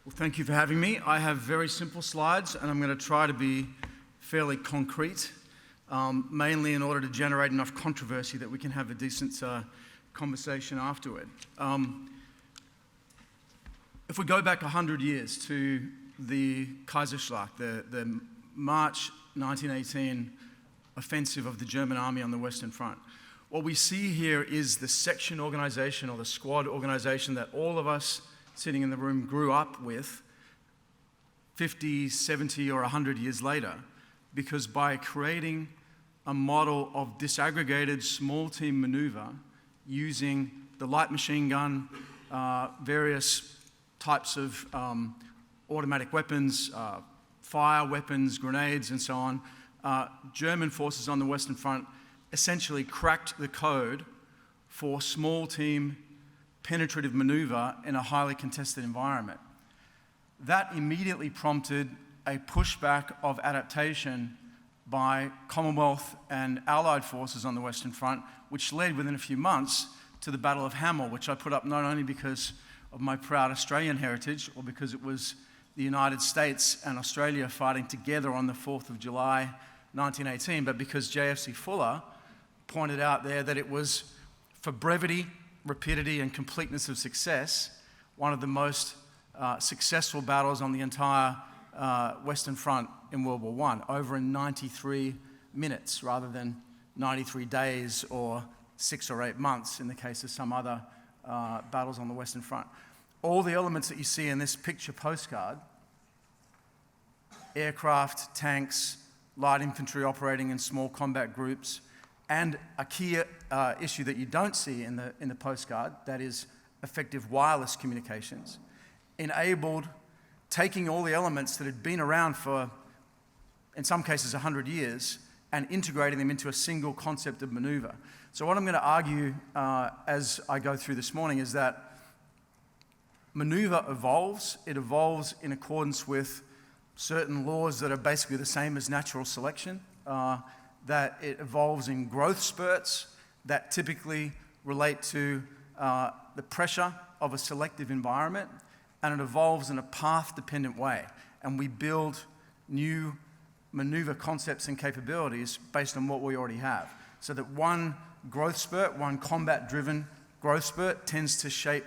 Well, thank you for having me. I have very simple slides, and I'm going to try to be fairly concrete, mainly in order to generate enough controversy that we can have a decent conversation afterward. If we go back 100 years to the Kaiserschlacht, the March 1918 offensive of the German army on the Western Front, what we see here is the section organization or the squad organization that all of us sitting in the room grew up with 50, 70, or 100 years later, because by creating a model of disaggregated small team maneuver using the light machine gun, various types of automatic weapons, fire weapons, grenades, and so on, German forces on the Western Front essentially cracked the code for small team penetrative maneuver in a highly contested environment. That immediately prompted a pushback of adaptation by Commonwealth and Allied forces on the Western Front, which led within a few months to the Battle of Hamel, which I put up not only because of my proud Australian heritage or because it was the United States and Australia fighting together on the 4th of July 1918, but because JFC Fuller pointed out there that it was, for brevity, rapidity, and completeness of success, one of the most successful battles on the entire Western Front in World War I, over in 93 minutes rather than 93 days or 6 or 8 months in the case of some other battles on the Western Front. All the elements that you see in this picture postcard, aircraft, tanks, light infantry operating in small combat groups, and a key issue that you don't see in the postcard, that is effective wireless communications, enabled taking all the elements that had been around for, in some cases, 100 years, and integrating them into a single concept of maneuver. So what I'm going to argue as I go through this morning is that maneuver evolves. It evolves in accordance with certain laws that are basically the same as natural selection, that it evolves in growth spurts that typically relate to the pressure of a selective environment, and it evolves in a path-dependent way. And we build new maneuver concepts and capabilities based on what we already have. So that one growth spurt, one combat-driven growth spurt tends to shape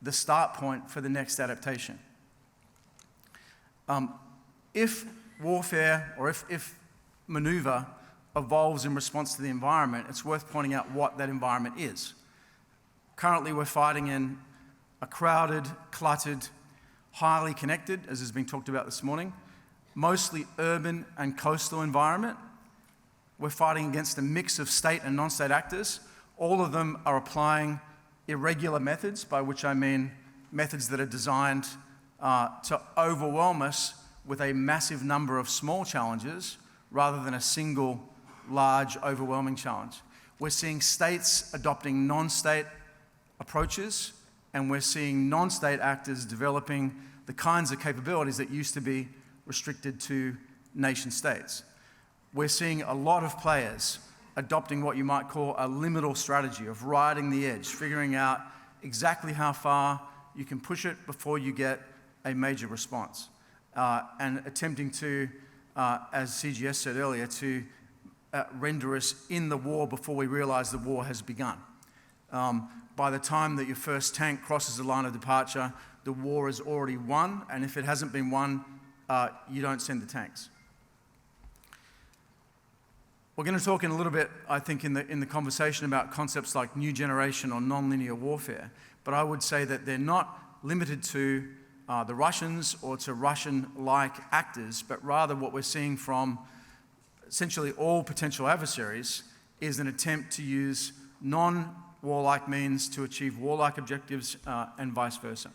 the start point for the next adaptation. If warfare, or if maneuver evolves in response to the environment, it's worth pointing out what that environment is. Currently, we're fighting in a crowded, cluttered, highly connected, as has been talked about this morning, mostly urban and coastal environment. We're fighting against a mix of state and non-state actors. All of them are applying irregular methods, by which I mean methods that are designed to overwhelm us with a massive number of small challenges rather than a single large, overwhelming challenge. We're seeing states adopting non-state approaches, and we're seeing non-state actors developing the kinds of capabilities that used to be restricted to nation states. We're seeing a lot of players adopting what you might call a liminal strategy of riding the edge, figuring out exactly how far you can push it before you get a major response, and attempting to, as CGS said earlier, to render us in the war before we realize the war has begun. By the time that your first tank crosses the line of departure, the war is already won, and if it hasn't been won, you don't send the tanks. We're going to talk in a little bit, I think, in the conversation about concepts like new generation or non-linear warfare, but I would say that they're not limited to the Russians or to Russian-like actors, but rather what we're seeing from essentially all potential adversaries is an attempt to use non-warlike means to achieve warlike objectives and vice versa.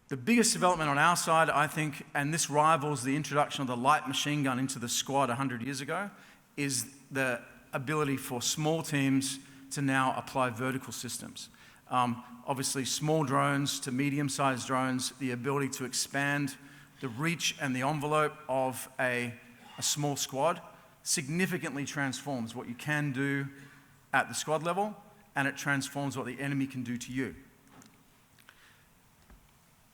The biggest development on our side, I think, and this rivals the introduction of the light machine gun into the squad 100 years ago, is the ability for small teams to now apply vertical systems. Obviously, small drones to medium-sized drones, the ability to expand the reach and the envelope of a small squad significantly transforms what you can do at the squad level, and it transforms what the enemy can do to you.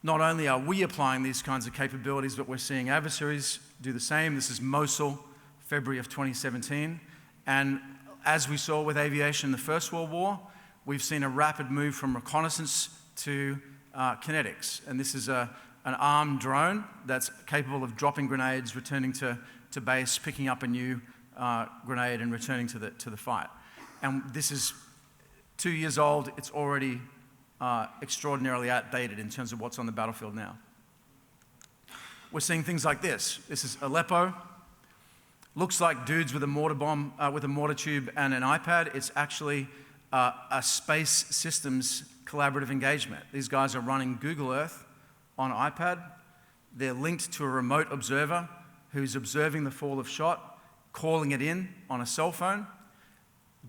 not only are we applying these kinds of capabilities, but we're seeing adversaries do the same. This is Mosul, February of 2017. And as we saw with aviation in the First World War, we've seen a rapid move from reconnaissance to kinetics. And this is an armed drone that's capable of dropping grenades, returning to base, picking up a new grenade and returning to the fight. And this is 2 years old. It's already extraordinarily outdated in terms of what's on the battlefield now. We're seeing things like this. This is Aleppo. Looks like dudes with a mortar bomb, with a mortar tube and an iPad. It's actually a space systems collaborative engagement. These guys are running Google Earth on iPad. They're linked to a remote observer who's observing the fall of shot, calling it in on a cell phone,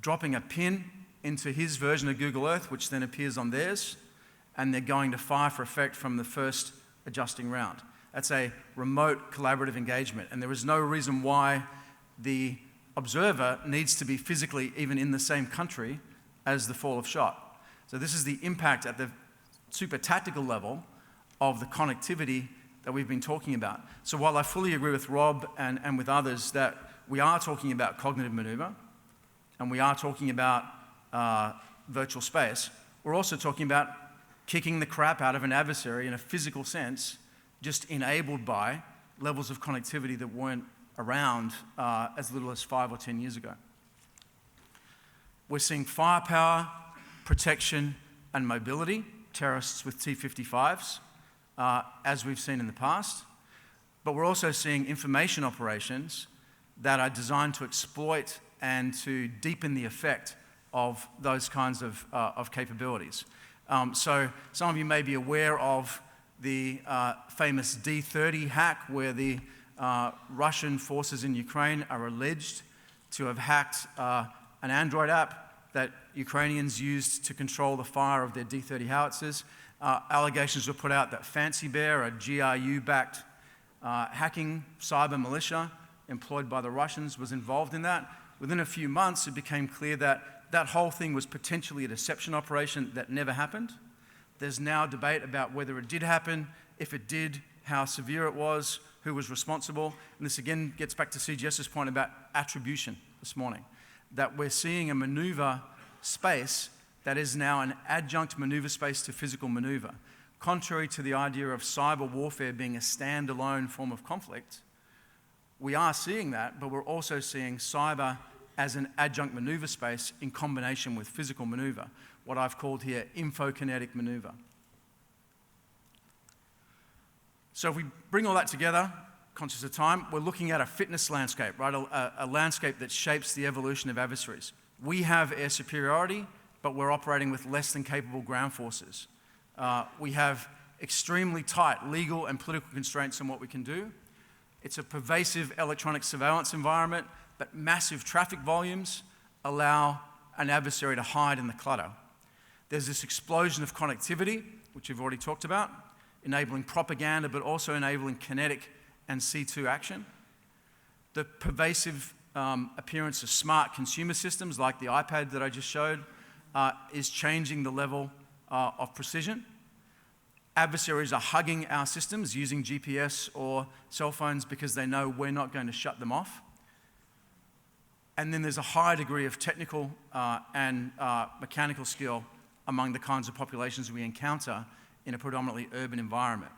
dropping a pin into his version of Google Earth, which then appears on theirs, and they're going to fire for effect from the first adjusting round. That's a remote collaborative engagement, and there is no reason why the observer needs to be physically even in the same country as the fall of shot. So this is the impact at the super tactical level of the connectivity that we've been talking about. So while I fully agree with Rob and with others that we are talking about cognitive maneuver, and we are talking about virtual space, we're also talking about kicking the crap out of an adversary in a physical sense, just enabled by levels of connectivity that weren't around as little as 5 or 10 years ago. We're seeing firepower, protection, and mobility, terrorists with T-55s, as we've seen in the past. But we're also seeing information operations that are designed to exploit and to deepen the effect of those kinds of capabilities. So some of you may be aware of the famous D30 hack, where the Russian forces in Ukraine are alleged to have hacked an Android app that Ukrainians used to control the fire of their D30 howitzers. Allegations were put out that Fancy Bear, a GRU-backed hacking cyber militia employed by the Russians, was involved in that. Within a few months, it became clear that that whole thing was potentially a deception operation that never happened. There's now debate about whether it did happen, if it did, how severe it was, who was responsible. And this again gets back to CGS's point about attribution this morning, that we're seeing a maneuver space that is now an adjunct maneuver space to physical maneuver. Contrary to the idea of cyber warfare being a standalone form of conflict, we are seeing that, but we're also seeing cyber as an adjunct maneuver space in combination with physical maneuver, what I've called here info-kinetic maneuver. So if we bring all that together, conscious of time, we're looking at a fitness landscape, right? A landscape that shapes the evolution of adversaries. We have air superiority, but we're operating with less than capable ground forces. We have extremely tight legal and political constraints on what we can do. It's a pervasive electronic surveillance environment, but massive traffic volumes allow an adversary to hide in the clutter. There's this explosion of connectivity, which we've already talked about, enabling propaganda, but also enabling kinetic and C2 action. The pervasive appearance of smart consumer systems like the iPad that I just showed is changing the level of precision. Adversaries are hugging our systems using GPS or cell phones because they know we're not going to shut them off. And then there's a high degree of technical and mechanical skill among the kinds of populations we encounter in a predominantly urban environment.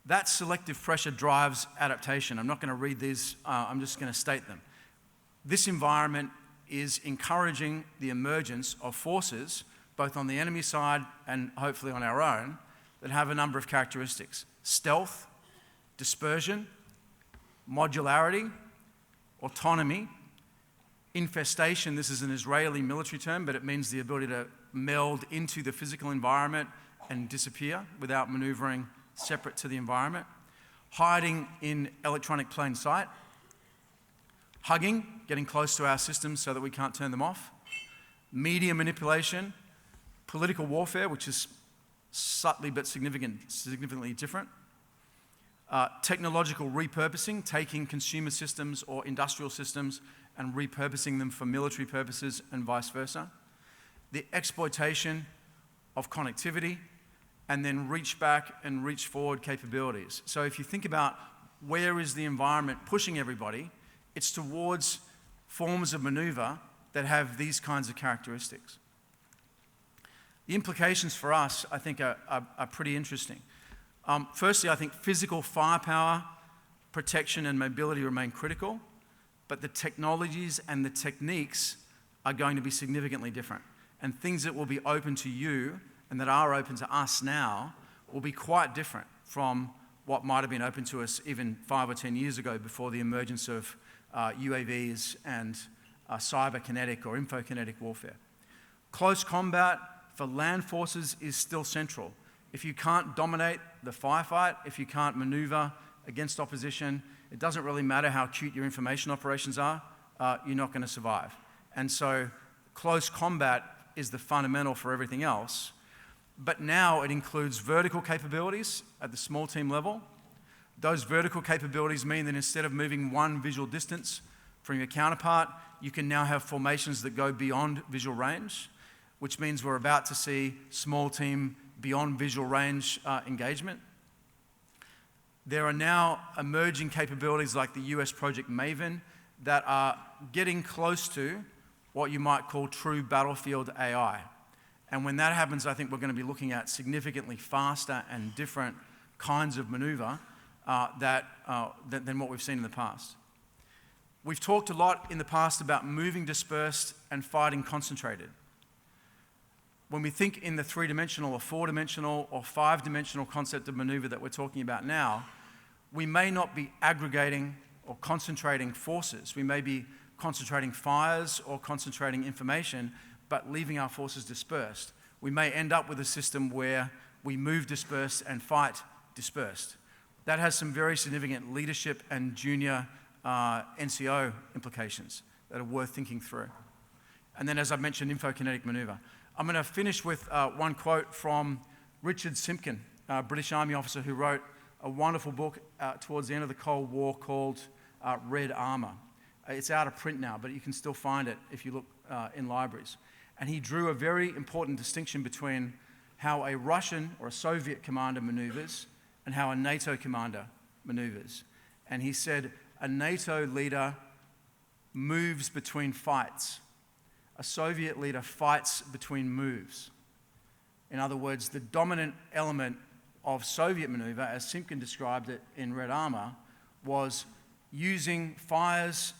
That selective pressure drives adaptation. I'm not going to read these, I'm just going to state them. This environment is encouraging the emergence of forces, both on the enemy side and hopefully on our own, that have a number of characteristics: stealth, dispersion, modularity, autonomy, infestation. This is an Israeli military term, but it means the ability to meld into the physical environment and disappear without maneuvering separate to the environment. Hiding in electronic plain sight. Hugging, getting close to our systems so that we can't turn them off. Media manipulation. Political warfare, which is subtly but significantly different. Technological repurposing, taking consumer systems or industrial systems and repurposing them for military purposes and vice versa. The exploitation of connectivity and then reach back and reach forward capabilities. So if you think about where is the environment pushing everybody, it's towards forms of maneuver that have these kinds of characteristics. The implications for us, I think, are pretty interesting. Firstly, I think physical firepower, protection, and mobility remain critical, but the technologies and the techniques are going to be significantly different. And things that will be open to you and that are open to us now will be quite different from what might have been open to us even 5 or 10 years ago before the emergence of UAVs and cyber-kinetic or info-kinetic warfare. Close combat for land forces is still central. If you can't dominate the firefight, if you can't maneuver against opposition, it doesn't really matter how cute your information operations are, you're not going to survive. And so close combat is the fundamental for everything else. But now it includes vertical capabilities at the small team level. Those vertical capabilities mean that instead of moving one visual distance from your counterpart, you can now have formations that go beyond visual range, which means we're about to see small team beyond visual range engagement. There are now emerging capabilities like the US Project Maven that are getting close to what you might call true battlefield AI. And when that happens, I think we're going to be looking at significantly faster and different kinds of maneuver than what we've seen in the past. We've talked a lot in the past about moving dispersed and fighting concentrated. When we think in the 3-dimensional or 4-dimensional or 5-dimensional concept of maneuver that we're talking about now, we may not be aggregating or concentrating forces. We may be concentrating fires or concentrating information, but leaving our forces dispersed. We may end up with a system where we move dispersed and fight dispersed. That has some very significant leadership and junior NCO implications that are worth thinking through. And then, as I mentioned, info-kinetic maneuver. I'm going to finish with one quote from Richard Simpkin, a British Army officer who wrote a wonderful book towards the end of the Cold War called Red Armor. It's out of print now, but you can still find it if you look in libraries. And he drew a very important distinction between how a Russian or a Soviet commander maneuvers and how a NATO commander maneuvers. And he said, a NATO leader moves between fights. A Soviet leader fights between moves. In other words, the dominant element of Soviet maneuver, as Simpkin described it in Red Armor, was using fires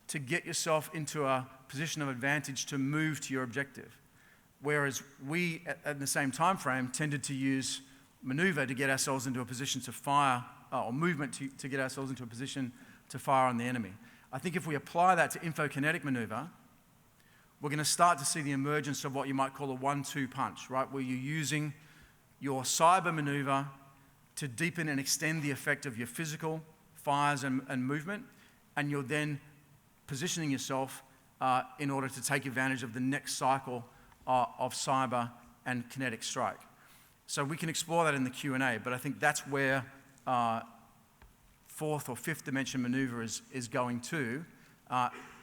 to get yourself into a position of advantage to move to your objective. Whereas we, at the same time frame, tended to use maneuver to get ourselves into a position to fire, or movement to get ourselves into a position to fire on the enemy. I think if we apply that to info-kinetic maneuver, we're going to start to see the emergence of what you might call a 1-2 punch, right? Where you're using your cyber maneuver to deepen and extend the effect of your physical fires and movement, and you're then positioning yourself in order to take advantage of the next cycle of cyber and kinetic strike. So we can explore that in the Q&A, but I think that's where 4th or 5th dimension maneuver is going to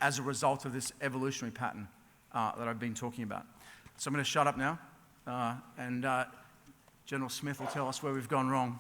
as a result of this evolutionary pattern that I've been talking about. So I'm going to shut up now, and General Smith will tell us where we've gone wrong.